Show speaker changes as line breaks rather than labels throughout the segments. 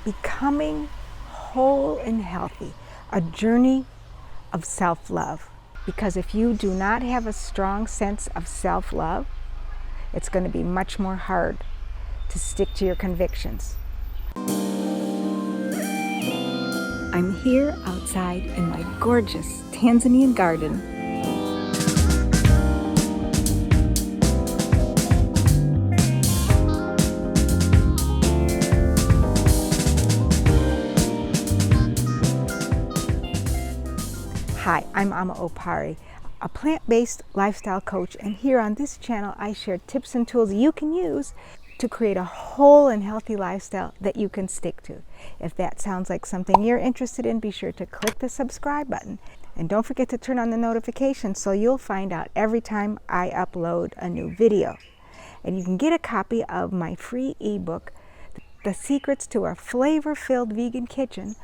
becoming whole and healthy, a journey of self-love. Because if you do not have a strong sense of self-love, it's going to be much more hard to stick to your convictions. I'm here outside in my gorgeous Tanzanian garden. Hi, I'm Ama Opari, a plant-based lifestyle coach, and here on this channel I share tips and tools you can use to create a whole and healthy lifestyle that you can stick to. If that sounds like something you're interested in, be sure to click the subscribe button. And don't forget to turn on the notifications so you'll find out every time I upload a new video. And you can get a copy of my free ebook, The Secrets to a Flavor-Filled Vegan Kitchen,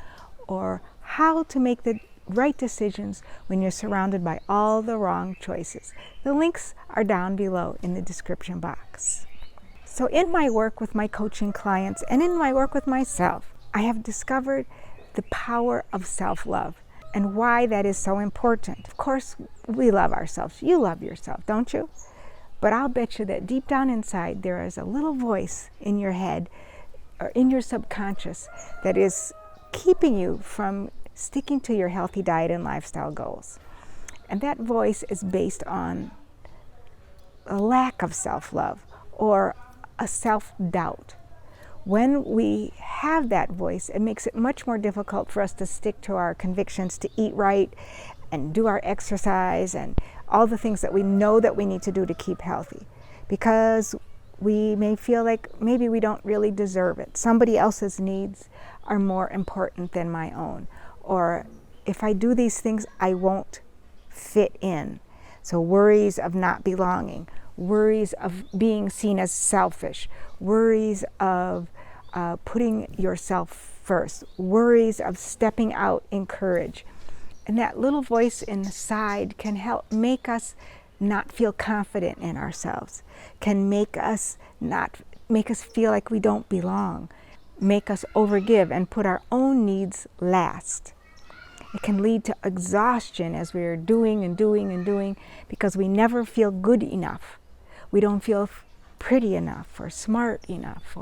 or How to Make the Right Decisions When You're Surrounded by All the Wrong Choices. The links are down below in the description box. So in my work with my coaching clients and in my work with myself, I have discovered the power of self-love and why that is so important. Of course, we love ourselves. You love yourself, don't you? But I'll bet you that deep down inside there is a little voice in your head or in your subconscious that is keeping you from sticking to your healthy diet and lifestyle goals. And that voice is based on a lack of self-love or a self-doubt. When we have that voice, it makes it much more difficult for us to stick to our convictions, to eat right and do our exercise and all the things that we know that we need to do to keep healthy, because we may feel like maybe we don't really deserve it. Somebody else's needs are more important than my own. Or if I do these things, I won't fit in. So worries of not belonging, worries of being seen as selfish, worries of putting yourself first, worries of stepping out in courage. And that little voice inside can help make us not feel confident in ourselves, can make us feel like we don't belong, make us overgive and put our own needs last. It can lead to exhaustion as we're doing and doing and doing because we never feel good enough. We don't feel pretty enough or smart enough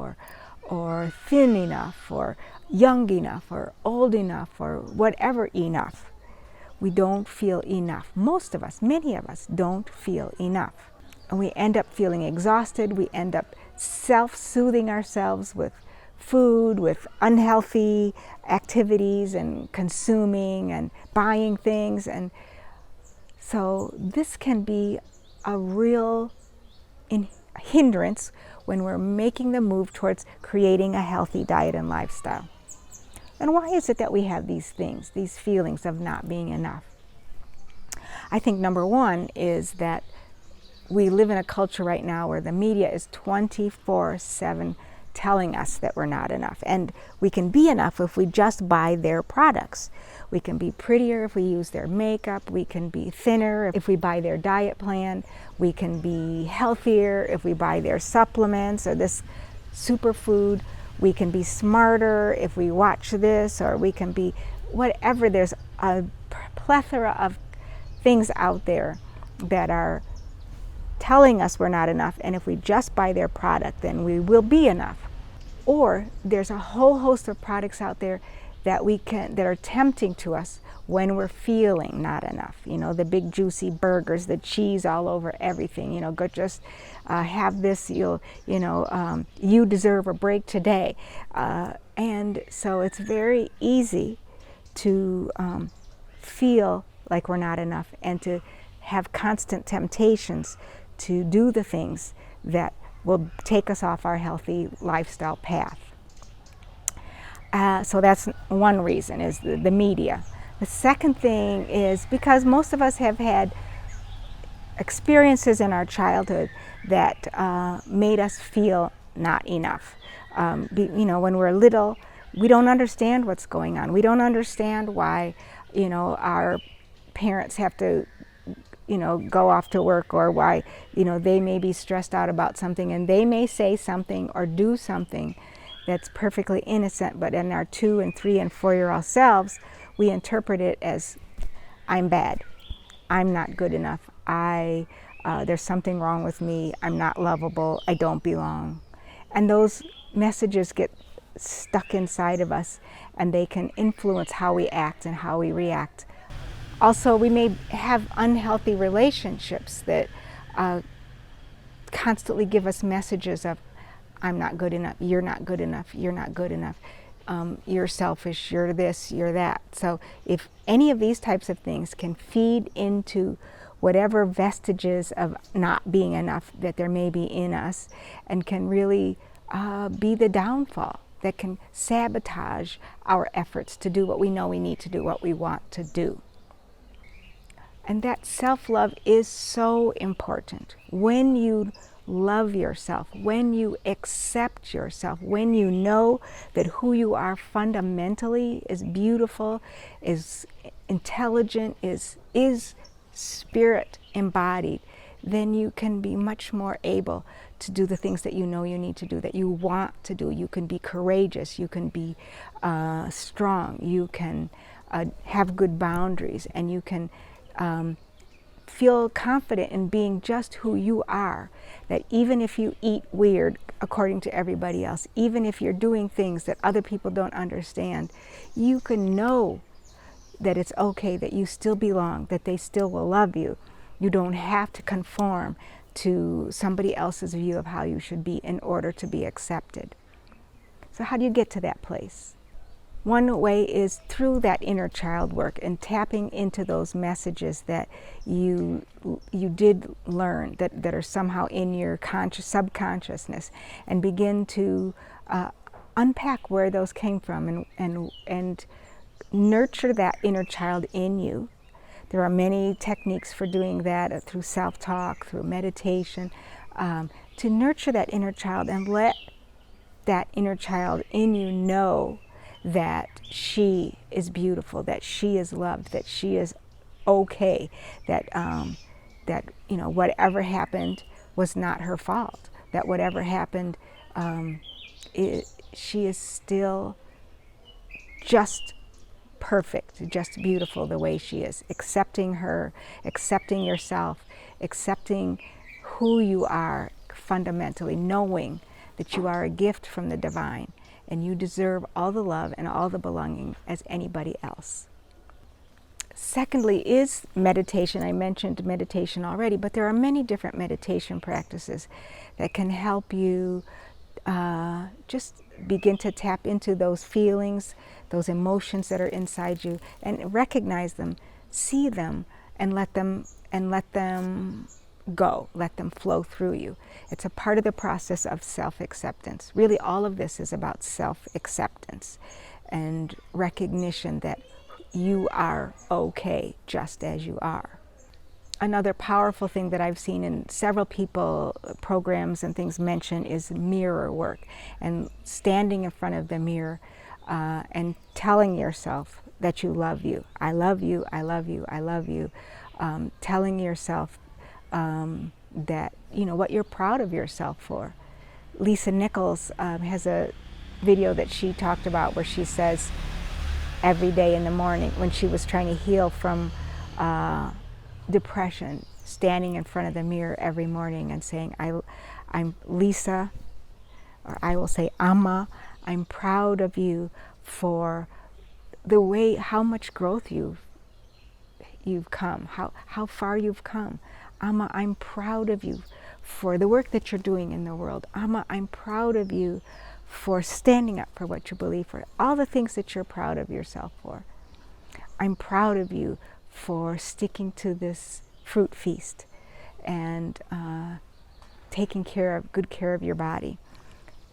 or thin enough or young enough or old enough or whatever enough. We don't feel enough. Most of us, many of us, don't feel enough. And we end up feeling exhausted. We end up self-soothing ourselves with food, with unhealthy activities and consuming and buying things. And so this can be a real hindrance when we're making the move towards creating a healthy diet and lifestyle. And why is it that we have these things, these feelings of not being enough? I think number one is that we live in a culture right now where the media is 24/7 telling us that we're not enough. And we can be enough if we just buy their products. We can be prettier if we use their makeup. We can be thinner if we buy their diet plan. We can be healthier if we buy their supplements or this superfood. We can be smarter if we watch this, or we can be whatever. There's a plethora of things out there that are telling us we're not enough, and if we just buy their product, then we will be enough. Or there's a whole host of products out there that are tempting to us when we're feeling not enough. You know, the big juicy burgers, the cheese all over everything. You know, go just have this. You deserve a break today. And so it's very easy to feel like we're not enough and to have constant temptations to do the things that will take us off our healthy lifestyle path. So that's one reason, is the media. The second thing is because most of us have had experiences in our childhood that made us feel not enough. When we're little, we don't understand what's going on. We don't understand why, our parents have to go off to work, or why, they may be stressed out about something and they may say something or do something that's perfectly innocent, but in our 2 and 3 and 4-year-old selves, we interpret it as, I'm bad, I'm not good enough, there's something wrong with me, I'm not lovable, I don't belong. And those messages get stuck inside of us, and they can influence how we act and how we react. Also, we may have unhealthy relationships that constantly give us messages of, I'm not good enough, you're not good enough, you're not good enough, you're selfish, you're this, you're that. So if any of these types of things can feed into whatever vestiges of not being enough that there may be in us, and can really be the downfall that can sabotage our efforts to do what we know we need to do, what we want to do. And that self-love is so important. When you love yourself, when you accept yourself, when you know that who you are fundamentally is beautiful, is intelligent, is spirit embodied, then you can be much more able to do the things that you know you need to do, that you want to do. You can be courageous, you can be strong, you can have good boundaries, and you can feel confident in being just who you are. That even if you eat weird according to everybody else, even if you're doing things that other people don't understand, you can know that it's okay, that you still belong, that they still will love you. You don't have to conform to somebody else's view of how you should be in order to be accepted. So how do you get to that place? One way is through that inner child work and tapping into those messages that you did learn, that are somehow in your subconsciousness, and begin to unpack where those came from, and nurture that inner child in you. There are many techniques for doing that, through self-talk, through meditation, to nurture that inner child and let that inner child in you know that she is beautiful, that she is loved, that she is okay, that whatever happened was not her fault, that whatever happened, she is still just perfect, just beautiful the way she is. Accepting her, accepting yourself, accepting who you are fundamentally, knowing that you are a gift from the divine, and you deserve all the love and all the belonging as anybody else. Secondly is meditation. I mentioned meditation already, but there are many different meditation practices that can help you just begin to tap into those feelings, those emotions that are inside you, and recognize them, see them, and let them go, let them flow through you. It's a part of the process of self-acceptance. Really, all of this is about self-acceptance and recognition that you are okay just as you are. Another powerful thing that I've seen in several people, programs and things mention, is mirror work, and standing in front of the mirror and telling yourself that you love you. I love you, I love you, I love you. Telling yourself that, what you're proud of yourself for. Lisa Nichols has a video that she talked about where she says every day in the morning, when she was trying to heal from depression, standing in front of the mirror every morning and saying, I'm Lisa, or I will say, Amma, I'm proud of you for the way, how much growth you've come, how far you've come. Amma, I'm proud of you for the work that you're doing in the world. Amma, I'm proud of you for standing up for what you believe for, all the things that you're proud of yourself for. I'm proud of you for sticking to this fruit feast and taking good care of your body.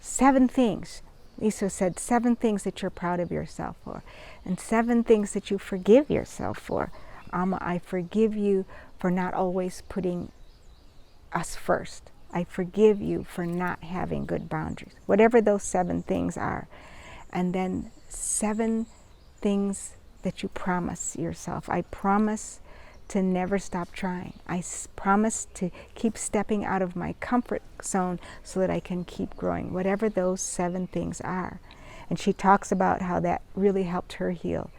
7 things. Lisa said 7 things that you're proud of yourself for, and 7 things that you forgive yourself for. Amma, I forgive you for not always putting us first. I forgive you for not having good boundaries. Whatever those 7 things are. And then 7 things that you promise yourself. I promise to never stop trying. I promise to keep stepping out of my comfort zone so that I can keep growing, whatever those 7 things are. And she talks about how that really helped her heal.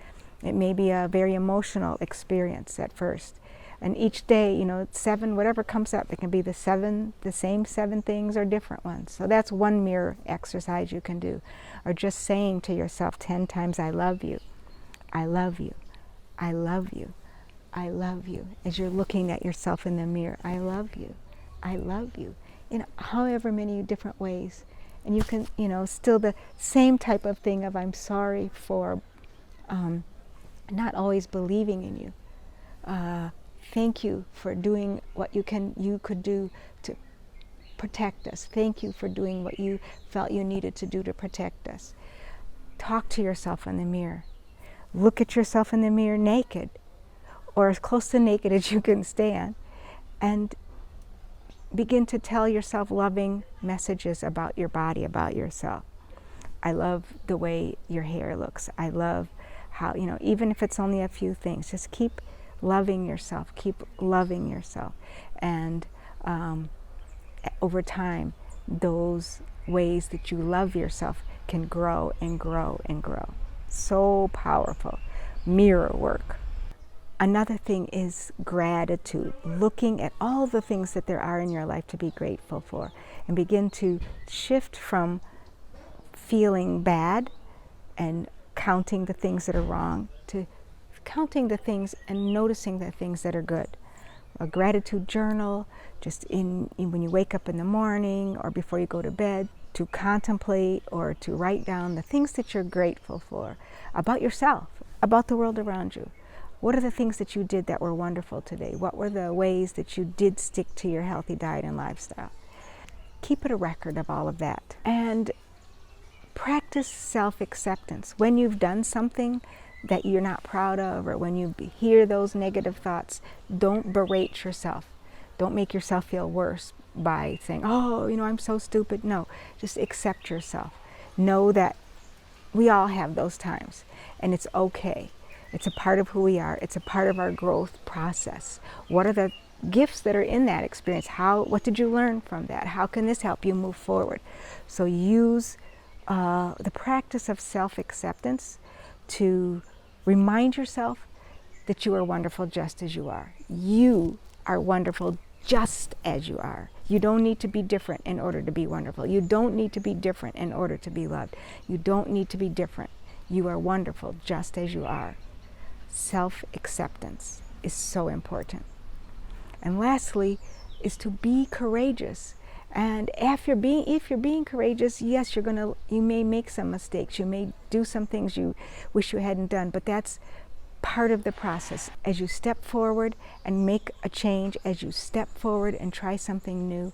It may be a very emotional experience at first. And each day, you know, 7, whatever comes up, it can be the same 7 things or different ones. So that's one mirror exercise you can do. Or just saying to yourself 10 times, I love you, I love you, I love you, I love you. As you're looking at yourself in the mirror, I love you, I love you. In however many different ways. And you can, you know, still the same type of thing of I'm sorry for not always believing in you. Thank you for doing what you could do to protect us. Thank you for doing what you felt you needed to do to protect us. Talk to yourself in the mirror. Look at yourself in the mirror naked, or as close to naked as you can stand, and begin to tell yourself loving messages about your body, about yourself. I love the way your hair looks. I love how, you know, even if it's only a few things, just keep loving yourself, keep loving yourself. And over time, those ways that you love yourself can grow and grow and grow. So powerful. Mirror work. Another thing is gratitude, looking at all the things that there are in your life to be grateful for, and begin to shift from feeling bad and counting the things that are wrong to counting the things and noticing the things that are good. A gratitude journal, just when you wake up in the morning or before you go to bed, to contemplate or to write down the things that you're grateful for about yourself, about the world around you. What are the things that you did that were wonderful today? What were the ways that you did stick to your healthy diet and lifestyle? Keep a record of all of that. And practice self-acceptance. When you've done something that you're not proud of, or when you hear those negative thoughts, don't berate yourself. Don't make yourself feel worse by saying, oh, you know, I'm so stupid. No, just accept yourself. Know that we all have those times, and it's okay. It's a part of who we are. It's a part of our growth process. What are the gifts that are in that experience? What did you learn from that? How can this help you move forward? So use the practice of self-acceptance to remind yourself that you are wonderful just as you are. You are wonderful just as you are. You don't need to be different in order to be wonderful. You don't need to be different in order to be loved. You don't need to be different. You are wonderful just as you are. Self-acceptance is so important. And lastly is to be courageous. And if you're being courageous, yes, you may make some mistakes. You may do some things you wish you hadn't done, but that's part of the process. As you step forward and make a change, as you step forward and try something new,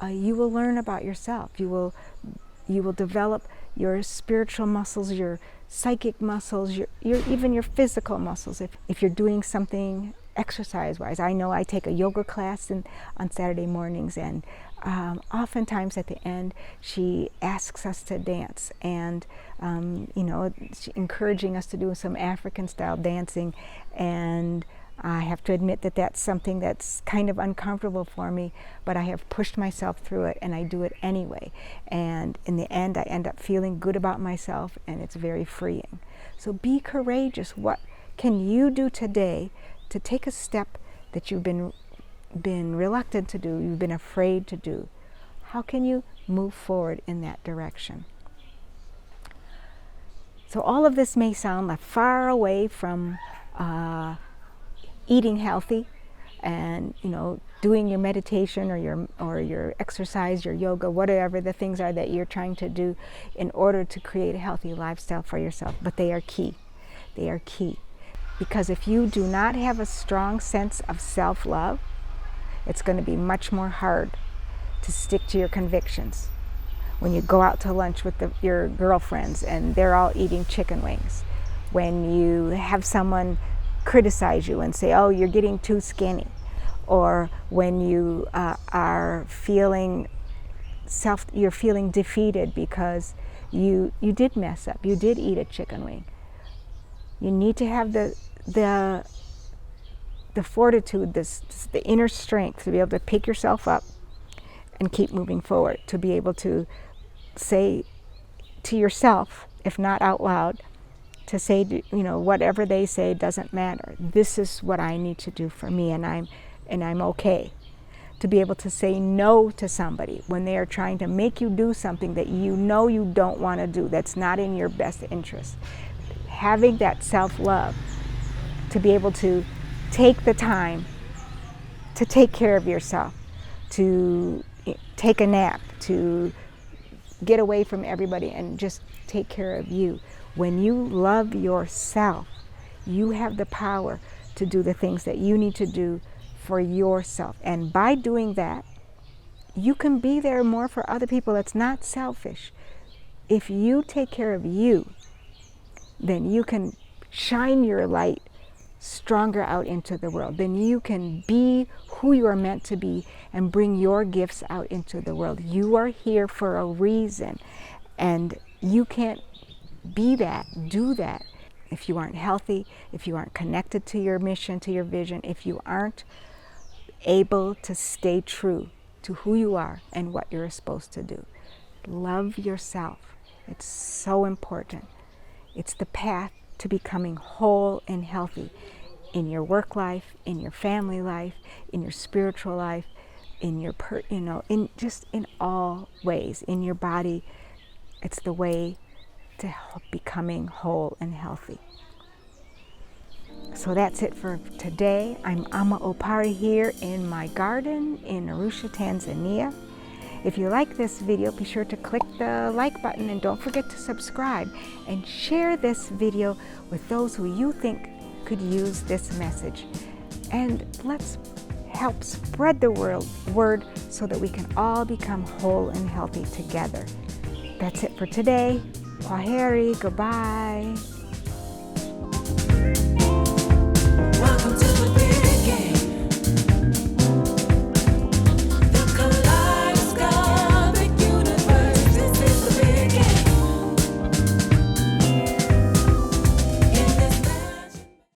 you will learn about yourself. You will develop your spiritual muscles, your psychic muscles, even your physical muscles. If you're doing something exercise-wise, I know I take a yoga class on Saturday mornings, and oftentimes at the end she asks us to dance, and she's encouraging us to do some African-style dancing, and I have to admit that that's something that's kind of uncomfortable for me, but I have pushed myself through it, and I do it anyway. And in the end, I end up feeling good about myself, and it's very freeing. So be courageous. What can you do today to take a step that you've been reluctant to do, you've been afraid to do? How can you move forward in that direction? So all of this may sound like far away from eating healthy and doing your meditation or your exercise, your yoga, whatever the things are that you're trying to do in order to create a healthy lifestyle for yourself. But they are key. They are key. Because if you do not have a strong sense of self-love, it's going to be much more hard to stick to your convictions. When you go out to lunch with your girlfriends and they're all eating chicken wings. When you have someone criticize you and say, oh, you're getting too skinny. Or when you are feeling you're feeling defeated because you did mess up, you did eat a chicken wing. You need to have the the fortitude, the inner strength to be able to pick yourself up and keep moving forward, to be able to say to yourself, if not out loud, to say, whatever they say doesn't matter. This is what I need to do for me, and I'm okay. To be able to say no to somebody when they are trying to make you do something that you don't want to do, that's not in your best interest. Having that self-love, to be able to take the time to take care of yourself, to take a nap, to get away from everybody and just take care of you. When you love yourself, you have the power to do the things that you need to do for yourself. And by doing that, you can be there more for other people. It's not selfish. If you take care of you, then you can shine your light stronger out into the world. Then you can be who you are meant to be and bring your gifts out into the world. You are here for a reason, and you can't be that, do that, if you aren't healthy, if you aren't connected to your mission, to your vision, if you aren't able to stay true to who you are and what you're supposed to do. Love yourself. It's so important. It's the path to becoming whole and healthy in your work life, in your family life, in your spiritual life, in your in all ways, in your body. It's the way to becoming whole and healthy. So that's it for today. I'm Ama Opari here in my garden in Arusha, Tanzania. If you like this video, be sure to click the like button and don't forget to subscribe and share this video with those who you think could use this message. And let's help spread the word so that we can all become whole and healthy together. That's it for today. Kwaheri, goodbye.